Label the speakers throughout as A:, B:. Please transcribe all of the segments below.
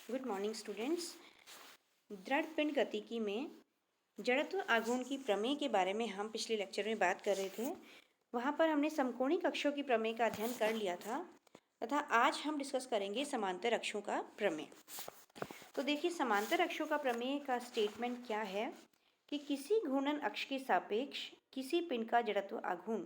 A: Good morning students. दृढ़ पिंड गतिकी में जड़त्व आघूर्ण की प्रमेय के बारे में हम पिछले लेक्चर में बात कर रहे थे। वहाँ पर हमने समकोणिक अक्षों की प्रमेय का अध्ययन कर लिया था तथा आज हम डिस्कस करेंगे समांतर अक्षों का प्रमेय। तो देखिए, समांतर अक्षों का प्रमेय का स्टेटमेंट क्या है कि किसी घूर्णन अक्ष के सापेक्ष किसी पिंड का जड़त्व आघूर्ण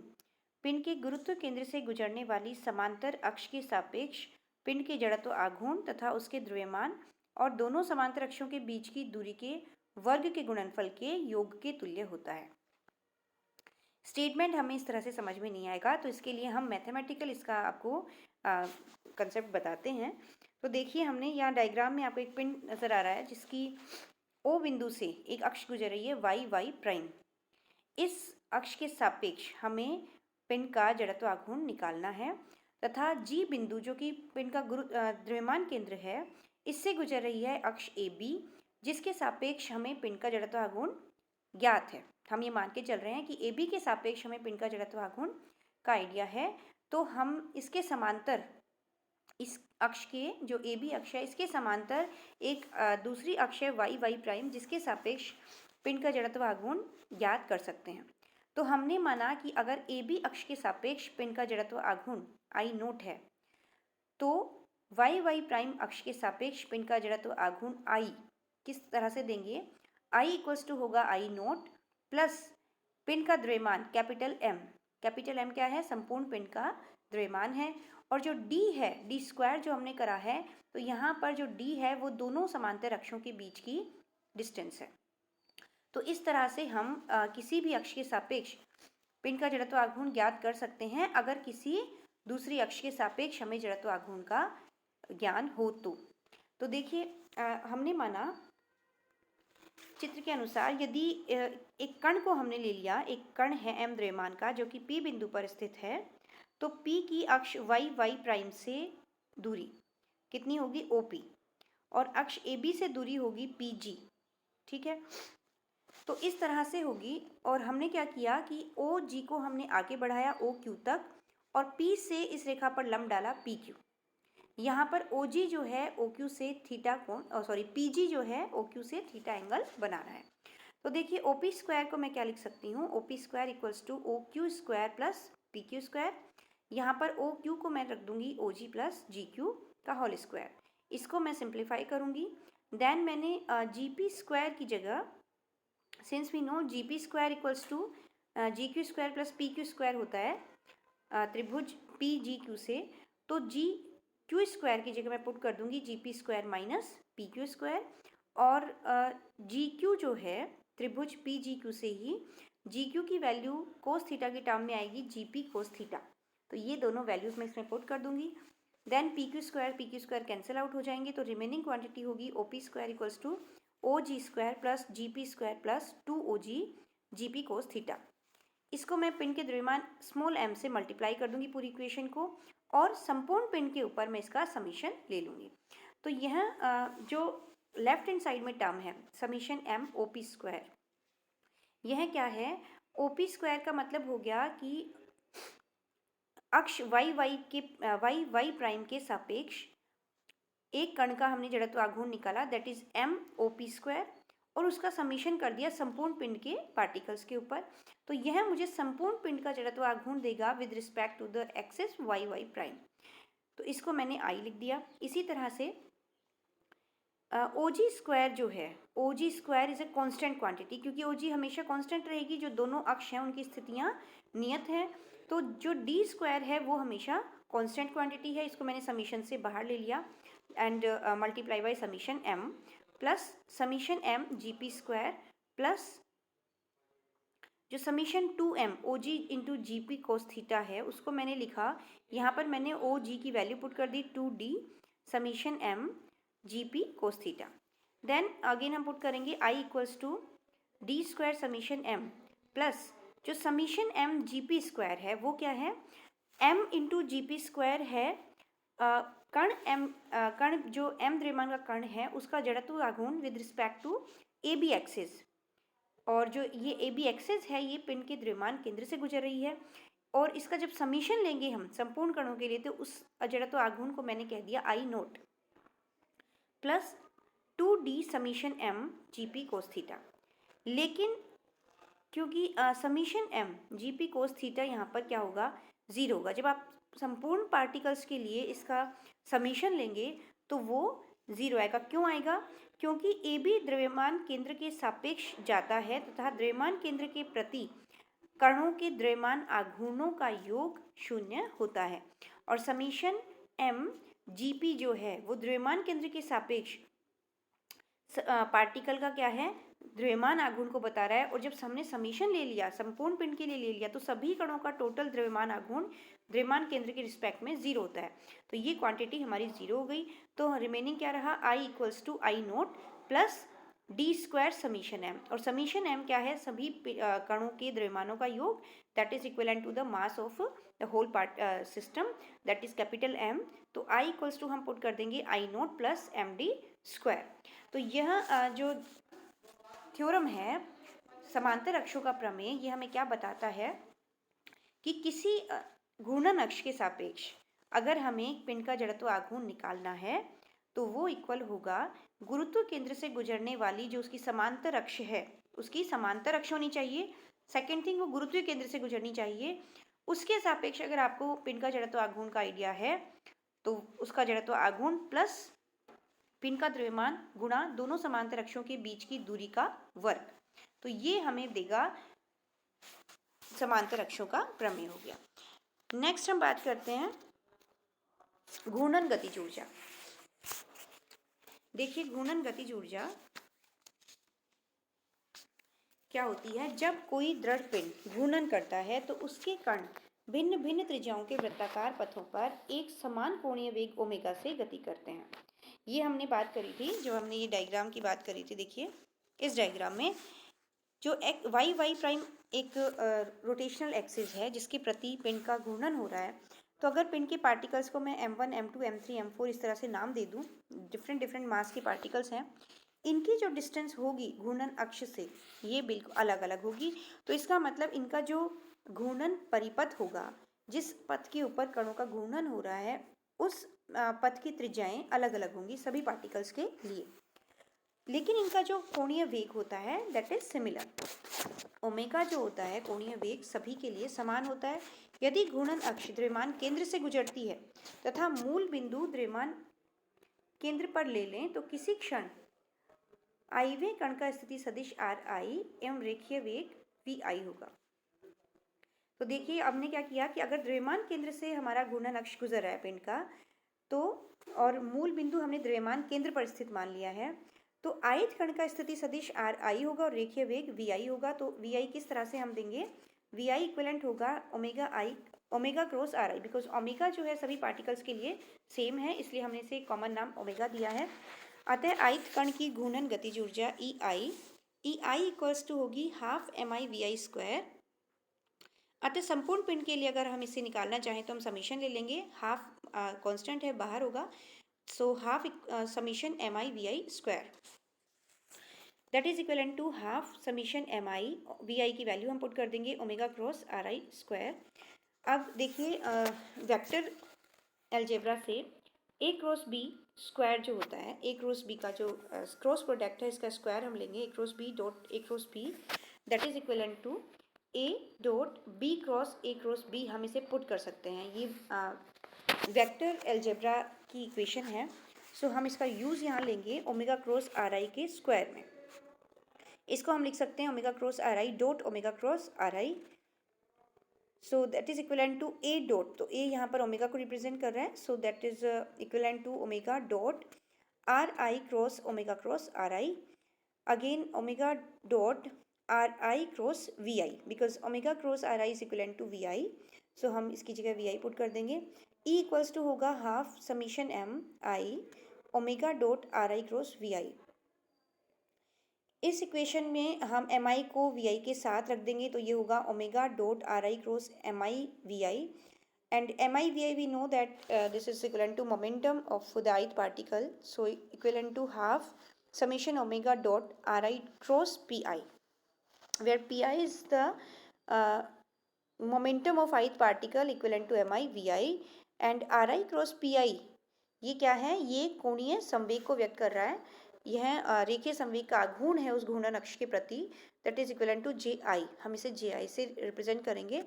A: पिंड के गुरुत्व केंद्र से गुजरने वाली समांतर अक्ष के सापेक्ष पिंड के जड़त्व आघूर्ण तथा उसके द्रव्यमान और दोनों समांतर अक्षों के बीच की दूरी के वर्ग के गुणनफल के योग के तुल्य होता है। स्टेटमेंट हमें इस तरह से समझ में नहीं आएगा, तो इसके लिए हम मैथमेटिकल इसका आपको कंसेप्ट बताते हैं। तो देखिए, हमने यहाँ डायग्राम में आपको एक पिंड नजर आ रहा है जिसकी ओ बिंदु से एक अक्ष गुजर रही है वाई वाई प्राइम। इस अक्ष के सापेक्ष हमें पिंड का जड़त्व आघूर्ण निकालना है तथा जी बिंदु जो कि पिंड का द्रव्यमान केंद्र है, इससे गुजर रही है अक्ष ए बी, जिसके सापेक्ष हमें पिंड का जड़त्व आघूर्ण ज्ञात है। हम ये मान के चल रहे हैं कि ए बी के सापेक्ष हमें पिंड का जड़त्व आघूर्ण का आइडिया है, तो हम इसके समांतर इस अक्ष के जो ए बी अक्ष है इसके समांतर एक दूसरी अक्ष है वाई वाई प्राइम, जिसके सापेक्ष पिंड का जड़त्व आघूर्ण ज्ञात कर सकते हैं। तो हमने माना कि अगर ए बी अक्ष के सापेक्ष पिंड का जड़त्व आघूर्ण आई नोट है, तो वाई वाई प्राइम अक्ष के सापेक्ष पिंड का जड़त्व आघूर्ण आई किस तरह से देंगे, आई इक्वल्स टू होगा आई नोट प्लस पिंड का द्रव्यमान कैपिटल एम। कैपिटल एम क्या है? संपूर्ण पिंड का द्रव्यमान है। और जो डी है, डी स्क्वायर जो हमने करा है, तो यहाँ पर जो डी है वो दोनों समांतर अक्षों के बीच की डिस्टेंस है। तो इस तरह से हम किसी भी अक्ष के सापेक्ष पिंड का जड़त्व आघूर्ण ज्ञात कर सकते हैं अगर किसी दूसरी अक्ष के सापेक्ष हमें जड़त्व आघूर्ण का ज्ञान हो तो देखिए, हमने माना चित्र के अनुसार यदि एक कण को हमने ले लिया, एक कण है एम द्रव्यमान का जो कि पी बिंदु पर स्थित है, तो पी की अक्ष वाई वाई प्राइम से दूरी कितनी होगी? ओपी, और अक्ष ए बी से दूरी होगी पी जी। ठीक है, तो इस तरह से होगी। और हमने क्या किया कि ओ जी को हमने आगे बढ़ाया ओ क्यू तक, और पी से इस रेखा पर लंब डाला पी क्यू। यहाँ पर ओ जी जो है ओ क्यू से थीटा कोण, पी जी जो है ओ क्यू से थीटा एंगल बना रहा है। तो देखिए, ओ पी स्क्वायर को मैं क्या लिख सकती हूँ? O P square equals to O Q square plus P Q square. यहाँ पर ओ क्यू को मैं रख दूंगी O G plus G Q का होल स्क्वायर। इसको मैं सिंप्लीफाई करूँगी। देन मैंने जी पी स्क्वायर की जगह, since we know G P square equals to G Q square plus P Q square होता है त्रिभुज पी जी क्यू से, तो जी क्यू स्क्वायर की जगह मैं पुट कर दूंगी जी P square minus P Q square. और जी क्यू जो है त्रिभुज पी जी क्यू से ही जी क्यू की वैल्यू कोस थीटा की टर्म में आएगी जी पी कोस थीटा। तो ये दोनों वैल्यूज मैं इसमें पुट कर दूंगी। Then P Q square cancel out हो जाएंगे, तो रिमेनिंग क्वांटिटी होगी O P square equals to O G square plus G P square plus 2 OG G P cos theta. इसको मैं पिंड के द्रव्यमान स्मॉल m से मल्टीप्लाई कर दूंगी पूरी इक्वेशन को, और संपूर्ण पिंड के ऊपर मैं इसका समीशन ले लूंगी। तो यह जो लेफ्ट हैंड साइड में टर्म है summation m O P square, यह क्या है? ओ पी स्क्वायर का मतलब हो गया कि अक्ष वाई वाई प्राइम के सापेक्ष एक कण का हमने जड़त्व आघूर्ण निकाला, that is M O P square, और उसका समीशन कर दिया संपूर्ण पिंड के पार्टिकल्स के ऊपर। तो यह मुझे संपूर्ण पिंड का जड़त्व आघूर्ण देगा with respect to the axis Y Y prime. तो इसको मैंने आई लिख दिया। इसी तरह से ओ जी स्क्वायर जो है, O G square is a constant quantity, क्योंकि ओ जी हमेशा कॉन्स्टेंट रहेगी, जो दोनों अक्ष हैं उनकी स्थितियाँ नियत हैं। तो जो डी स्क्वायर है वो हमेशा कॉन्स्टेंट क्वांटिटी है, इसको मैंने समीशन से बाहर ले लिया and multiply by summation m plus summation m G P square plus जो summation 2m O G into G P cos theta है उसको मैंने लिखा, यहाँ पर मैंने ओ जी की वैल्यू पुट कर दी 2d summation m G P cos theta. Then again हम पुट करेंगे i equals to D square summation m plus जो summation m G P square है वो क्या है? m into G P square है कण जो m द्रव्यमान का कण है उसका जड़त्व आघूर्ण with respect to A B axis, और जो ये ए बी एक्सिस है ये पिंड के द्रव्यमान केंद्र से गुजर रही है। और इसका जब समीशन लेंगे हम संपूर्ण कणों के लिए, तो उस जड़त्व आघूर्ण को मैंने कह दिया I naught. Plus 2d summation m G P cos theta. लेकिन क्योंकि summation m G P cos theta यहाँ पर क्या होगा, 0 होगा। जब आप संपूर्ण पार्टिकल्स के लिए इसका समीशन लेंगे तो वो 0 आएगा। क्यों आएगा? क्योंकि ए बी द्रव्यमान केंद्र के सापेक्ष जाता है तथा द्रव्यमान केंद्र के प्रति कणों के द्रव्यमान आघूर्णों का योग 0 होता है। और समीशन m जी पी जो है वो द्रव्यमान केंद्र के सापेक्ष पार्टिकल का क्या है, द्रव्यमान आघूर्ण को बता रहा है। और जब हमने समीशन ले लिया, संपूर्ण पिंड के लिए ले लिया, तो सभी कणों का टोटल द्रव्यमान आघूर्ण द्रव्यमान केंद्र के रिस्पेक्ट में 0 होता है। तो ये क्वांटिटी हमारी 0 हो गई। तो रिमेनिंग क्या रहा, I equals to I naught plus D square summation m। और समीशन m क्या है, सभी कणों के द्रव्यमानों का योग, that is equivalent to the mass of the whole part system, that is capital M। तो I इक्वल्स टू हम पुट कर देंगे I naught plus M D square. तो यह जो थ्योरम है समांतर अक्षों का प्रमेय, ये हमें क्या बताता है कि किसी घूर्णन अक्ष के सापेक्ष अगर हमें एक पिंड का जड़त्व आघूर्ण निकालना है तो वो इक्वल होगा गुरुत्व केंद्र से गुजरने वाली जो उसकी समांतर अक्ष है, उसकी समांतर अक्ष होनी चाहिए। सेकेंड थिंग, वो गुरुत्व केंद्र से गुजरनी चाहिए। उसके सापेक्ष अगर आपको पिंड का जड़त्व आघूर्ण का आइडिया है तो उसका जड़त्व आघूर्ण प्लस पिंड का द्रव्यमान गुणा दोनों समांतर अक्षों के बीच की दूरी का वर्ग, तो ये हमें देगा समांतर अक्षों का प्रमेय हो गया। नेक्स्ट हम बात करते हैं घूर्णन गतिज ऊर्जा। देखिए घूर्णन गतिज ऊर्जा क्या होती है, जब कोई दृढ़ पिंड घूर्णन करता है तो उसके कण भिन्न भिन्न त्रिज्याओं के वृत्ताकार पथों पर एक समान कोणीय वेग ओमेगा से गति करते हैं। ये हमने बात करी थी, जो हमने ये डायग्राम की बात करी थी। देखिए इस डायग्राम में जो वाई प्राइम एक रोटेशनल एक्सिस है जिसके प्रति पिंड का घूर्णन हो रहा है। तो अगर पिंड के पार्टिकल्स को मैं m1 m2 m3 m4 इस तरह से नाम दे दूं, डिफरेंट मास के पार्टिकल्स हैं, इनकी जो डिस्टेंस होगी घूर्णन अक्ष से ये बिल्कुल अलग अलग होगी। तो इसका मतलब इनका जो घूर्णन परिपथ होगा, जिस पथ के ऊपर कणों का घूर्णन हो रहा है, उस पथ की त्रिज्याएं अलग अलग होंगी सभी पार्टिकल्स के लिए। लेकिन इनका जो कोणीय वेग होता है दैट इज सिमिलर। ओमेगा जो होता है कोणीय वेग सभी के लिए समान होता है। यदि घूर्णन अक्ष द्रव्यमान केंद्र से गुजरती है तथा मूल बिंदु द्रव्यमान केंद्र पर ले लें तो किसी क्षण आईवे कण का स्थिति सदिश आर आई एवं रेखीय वेग वी आई होगा। तो देखिए हमने क्या किया कि अगर द्रव्यमान केंद्र से हमारा घूर्णन अक्ष गुजर रहा है पिंड का, तो और मूल बिंदु हमने द्रव्यमान केंद्र पर स्थित मान लिया है, तो आयत कण का स्थिति सदिश आर आई होगा और रेखीय वेग वी आई होगा। तो वी आई किस तरह से हम देंगे, वी आई इक्विवेलेंट होगा omega cross R I, because omega जो है सभी पार्टिकल्स के लिए सेम है, इसलिए हमने इसे कॉमन नाम ओमेगा दिया है। अतः आयत कण की घूर्णन गतिज ऊर्जा ई आई इक्वल्स टू होगी half M I V I square. अतः संपूर्ण पिंड के लिए अगर हम इसे निकालना चाहें तो हम समीशन ले लेंगे, हाफ कांस्टेंट है बाहर होगा, so half summation M I V I square that is equivalent to half summation M I V I की वैल्यू हम पुट कर देंगे omega cross R I square. अब देखिए वेक्टर अलजेब्रा से ए क्रॉस बी स्क्वायर जो होता है, ए क्रॉस बी का जो क्रॉस प्रोडक्ट है इसका स्क्वायर हम लेंगे, A cross B dot A cross B that is equivalent to A dot B cross A cross B. हम इसे पुट कर सकते हैं, ये वेक्टर अलजेब्रा की इक्वेशन है। सो हम इसका यूज़ यहाँ लेंगे ओमेगा क्रॉस आर आई के स्क्वायर में। इसको हम लिख सकते हैं omega cross R I dot omega cross R I, so that is equivalent to A dot, तो ए यहाँ पर ओमेगा को रिप्रेजेंट कर रहा है, so that is equivalent to omega dot R I cross omega cross R I, again omega dot R I cross V I, because omega cross R I is equivalent to V I, so हम इसकी जगह V I put कर देंगे। E equals to होगा half summation M I omega dot R I cross V I. इस equation में हम M आई को वी आई के साथ रख देंगे, तो ये होगा omega dot R I cross M I V I, and MIVI we know that this is equivalent to momentum of the ith particle, so equivalent to half summation omega dot Ri cross Pi, where Pi is the momentum of ith particle equivalent to MIVI, and Ri cross Pi ये क्या है, ये कोणीय संवेग को व्यक्त कर रहा है। यह रेखीय संवेग का आघूर्ण है उस घूर्णन अक्ष के प्रति, दैट इज इक्वल टू जे आई। हम इसे जे आई से रिप्रेजेंट करेंगे।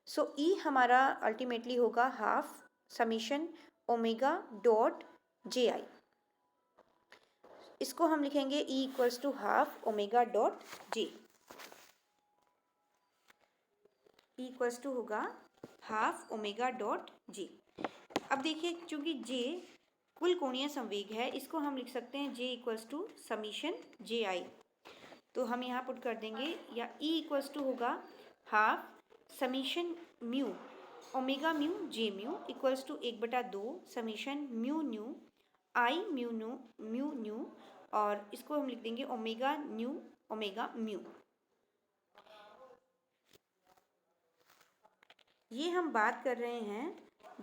A: सो ई हमारा अल्टीमेटली होगा half summation omega dot J I. इसको हम लिखेंगे E equals to half omega dot J. E equals to होगा हाफ ओमेगा डॉट जे। अब देखिए, चूंकि जे कुल कोणीय संवेग है, इसको हम लिख सकते हैं J equals to summation J I. तो हम यहाँ पुट कर देंगे, या ई इक्वल्स टू होगा half summation mu omega mu J mu equals to 1/2 summation mu nu I mu nu, और इसको हम लिख देंगे ओमेगा न्यू ओमेगा म्यू। ये हम बात कर रहे हैं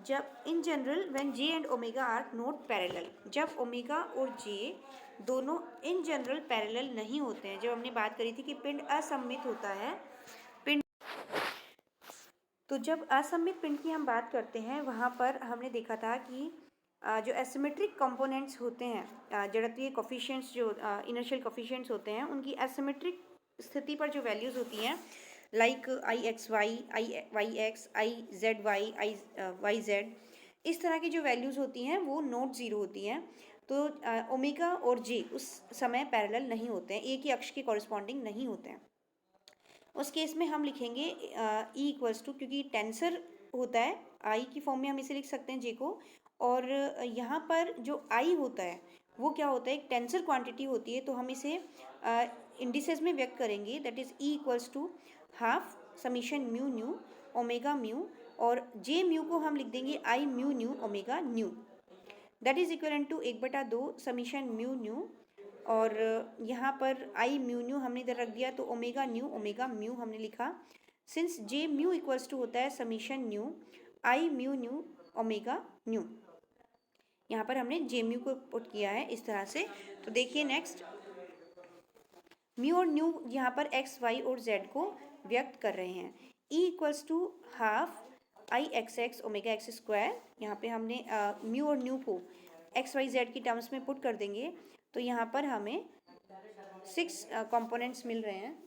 A: जब in general when J and omega are not parallel, जब ओमेगा और जे दोनों इन जनरल पैरेलल नहीं होते हैं। जब हमने बात करी थी कि पिंड असममित होता है, पिंड, तो जब असममित पिंड की हम बात करते हैं, वहाँ पर हमने देखा था कि जो एसिमेट्रिक कंपोनेंट्स होते हैं, जड़त्वीय कोफिशिएंट्स, जो इनर्शियल कोफिशिएंट्स होते हैं, उनकी एसिमेट्रिक स्थिति पर जो वैल्यूज़ होती हैं, like I X Y, I Y X, I Z Y, I Y Z, इस तरह की जो वैल्यूज़ होती हैं वो नॉट ज़ीरो होती हैं। तो ओमेगा और जे उस समय पैरेलल नहीं होते हैं, एक ही अक्ष के कॉरस्पॉन्डिंग नहीं होते हैं। उस केस में हम लिखेंगे ई इक्वल्स टू, क्योंकि टेंसर होता है, आई की फॉर्म में हम इसे लिख सकते हैं जे को, और यहाँ पर जो आई होता है वो क्या होता है, एक टेंसर क्वांटिटी होती है। तो हम इसे इंडिसेस में व्यक्त करेंगे, that is E equals to half summation mu nu omega mu, और जे म्यू को हम लिख देंगे I mu nu omega nu, that is equal to 1/2 summation mu nu, और यहाँ पर आई म्यू न्यू हमने इधर रख दिया, तो ओमेगा न्यू ओमेगा म्यू हमने लिखा। Since J mu equals to होता है summation nu I mu nu omega nu, यहाँ पर हमने जे म्यू को पुट किया है इस तरह से। तो देखिए नेक्स्ट, म्यू और न्यू यहाँ पर एक्स वाई और जेड को व्यक्त कर रहे हैं। E equals to half I X X omega X square, यहाँ पे हमने म्यू और न्यू को एक्स वाई जेड की टर्म्स में पुट कर देंगे। तो यहाँ पर हमें 6 कंपोनेंट्स मिल रहे हैं,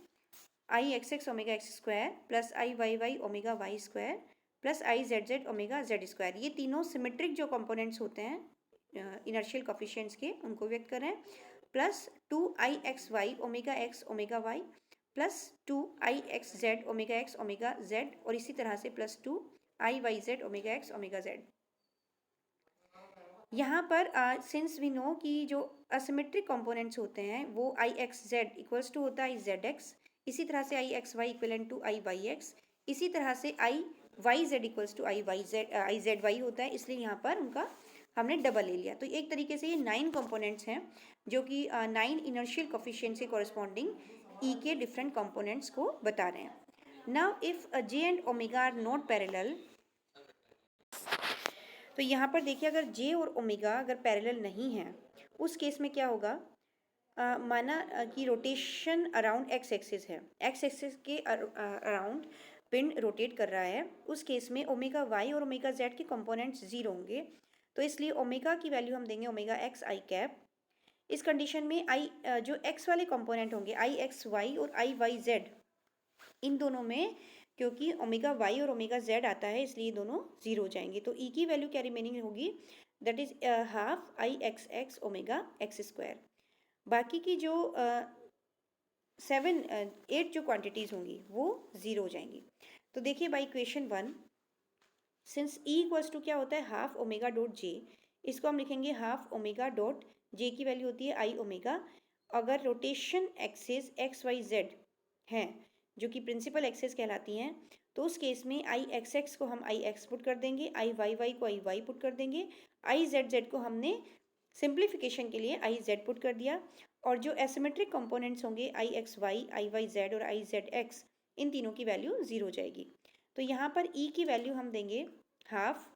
A: I X X omega X square plus I Y Y omega Y square plus I Z Z omega Z square. ये तीनों सिमेट्रिक जो कंपोनेंट्स होते हैं इनर्शियल कोफिशिएंट्स के, उनको व्यक्त करें, plus 2 I X Y omega Y plus 2 I X Z omega Z, और इसी तरह से plus 2 I Y Z omega X omega Z. यहाँ पर सिंस वी नो कि जो असिमेट्रिक कंपोनेंट्स होते हैं वो I X Z equals to होता है आई जेड एक्स, इसी तरह से I X Y equal to I Y X, इसी तरह से I Y Z equals to I Z Y होता है, इसलिए यहाँ पर उनका हमने डबल ले लिया। तो एक तरीके से ये 9 कंपोनेंट्स हैं जो कि 9 इनर्शियल कोफिशिएंट से कॉरस्पॉन्डिंग ई के डिफरेंट कंपोनेंट्स को बता रहे हैं। Now if J and omega are not parallel, तो यहाँ पर देखिए अगर जे और ओमेगा अगर पैरेलल नहीं है, उस केस में क्या होगा, माना कि रोटेशन अराउंड एक्स एक्सिस है, एक्स एक्सिस के अराउंड पिंड रोटेट कर रहा है, उस केस में ओमेगा वाई और ओमेगा जेड के कंपोनेंट्स जीरो होंगे। तो इसलिए ओमेगा की वैल्यू हम देंगे ओमेगा एक्स आई कैप। इस कंडीशन में आई जो एक्स वाले कंपोनेंट होंगे आई एक्स वाई और आई वाई जेड, इन दोनों में क्योंकि ओमेगा वाई और ओमेगा जेड आता है, इसलिए दोनों जीरो हो जाएंगे। तो ई की वैल्यू क्या रिमेनिंग होगी, that is half I X X omega X square. बाकी की जो 8 जो क्वांटिटीज़ होंगी वो ज़ीरो हो जाएंगी। तो देखिए by equation 1, since E equals to क्या होता है हाफ ओमेगा डॉट जे, इसको हम लिखेंगे हाफ ओमेगा डॉट जे की वैल्यू होती है आई ओमेगा। अगर rotation axis X Y Z हैं जो कि प्रिंसिपल एक्सिस कहलाती हैं, तो उस केस में आई एक्स एक्स को हम आई एक्स पुट कर देंगे, आई वाई वाई को आई वाई पुट कर देंगे, आई जेड जेड को हमने सिंप्लीफिकेशन के लिए आई जेड पुट कर दिया, और जो एसिमेट्रिक कंपोनेंट्स होंगे आई X Y I Y Z और आई जेड एक्स, इन तीनों की वैल्यू जीरो हो जाएगी। तो यहाँ पर ई की वैल्यू हम देंगे half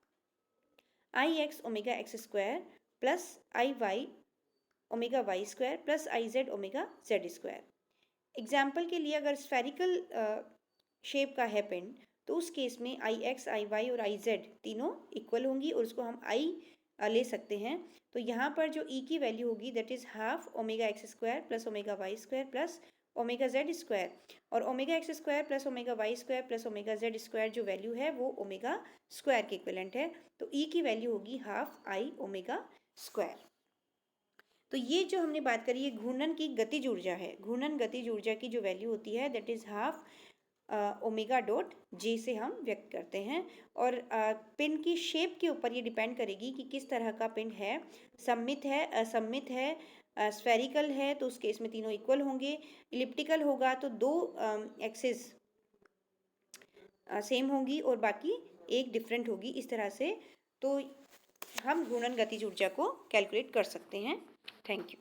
A: I X omega X square plus I Y omega Y square plus I Z omega Z square. Example के लिए अगर स्फेरिकल शेप का है पिंड, तो उस केस में आई एक्स आई वाई और आई जेड तीनों इक्वल होंगी, और उसको हम आई ले सकते हैं। तो यहाँ पर जो ई की वैल्यू होगी that is half omega X square plus omega Y square plus omega Z square, और omega X square plus omega Y square plus omega Z square जो वैल्यू है वो ओमेगा स्क्वायर के इक्विवेलेंट है। तो ई की वैल्यू होगी हाफ आई ओमेगा स्क्वायर। तो ये जो हमने बात करी, ये घूर्णन की गतिज ऊर्जा है। घूर्णन गतिज ऊर्जा की जो वैल्यू होती है that is half omega dot जे से हम व्यक्त करते हैं। और पिंड की शेप के ऊपर ये डिपेंड करेगी कि किस तरह का पिंड है, सममित है, असममित है, स्फेरिकल है तो उस केस में तीनों इक्वल होंगे, इलिप्टिकल होगा तो दो एक्सिस सेम होगी और बाकी एक डिफरेंट होगी, इस तरह से। तो हम घूर्णन गतिज ऊर्जा को कैलकुलेट कर सकते हैं। Thank you.